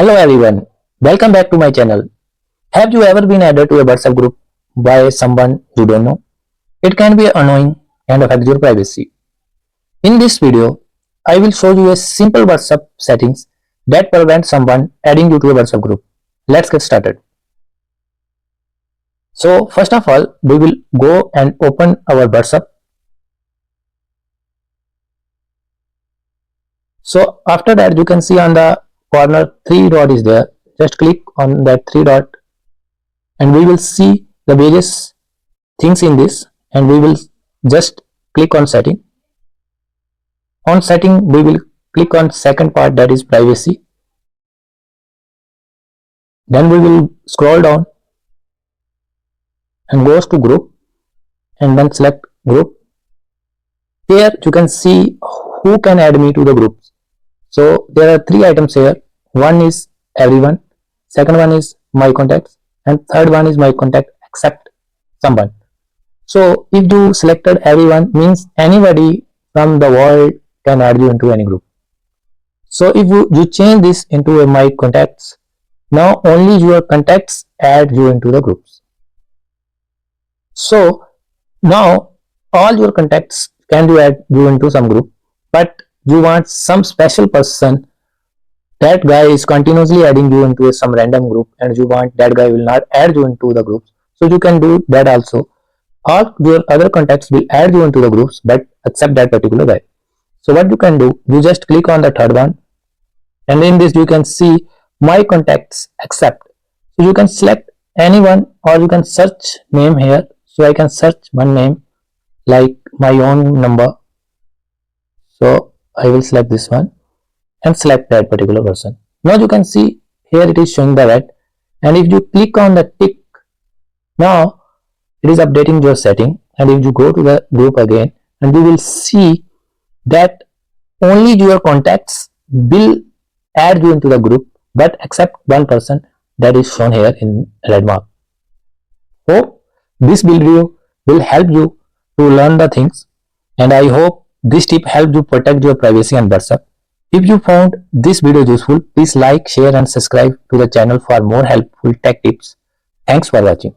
Hello everyone, welcome back to my channel. Have you ever been added to a WhatsApp group by someone you don't know? It can be annoying and affect your privacy. In this video, I will show you a simple WhatsApp settings that prevent someone adding you to a WhatsApp group. Let's get started. So first of all, we will go and open our WhatsApp. So after that, you can see on the corner three dot is there. Just click on that three dot and we will see the various things in this, and we will just click on setting. On setting, we will click on second part, that is privacy. Then we will scroll down and goes to group and then select group. Here you can see who can add me to the groups. So there are three items here. One is everyone, second one is my contacts, and third one is my contact except someone. So if you selected everyone, means anybody from the world can add you into any group. So if you change this into a my contacts, now only your contacts add you into the groups. So now all your contacts can do add you into some group, but you want some special person, that guy is continuously adding you into some random group and you want that guy will not add you into the groups, so you can do that also. All your other contacts will add you into the groups but except that particular guy. So what you can do, you just click on the third one and in this you can see my contacts except. So you can select anyone or you can search name here. So I can search one name like my own number. So I will select this one and select that particular person. Now you can see here it is showing the red, and if you click on the tick, now it is updating your setting, and if you go to the group again, and you will see that only your contacts will add you into the group but except one person, that is shown here in red mark. Hope this video will help you to learn the things, and I hope this tip helped you protect your privacy on WhatsApp. If you found this video useful, please like, share and subscribe to the channel for more helpful tech tips. Thanks for watching.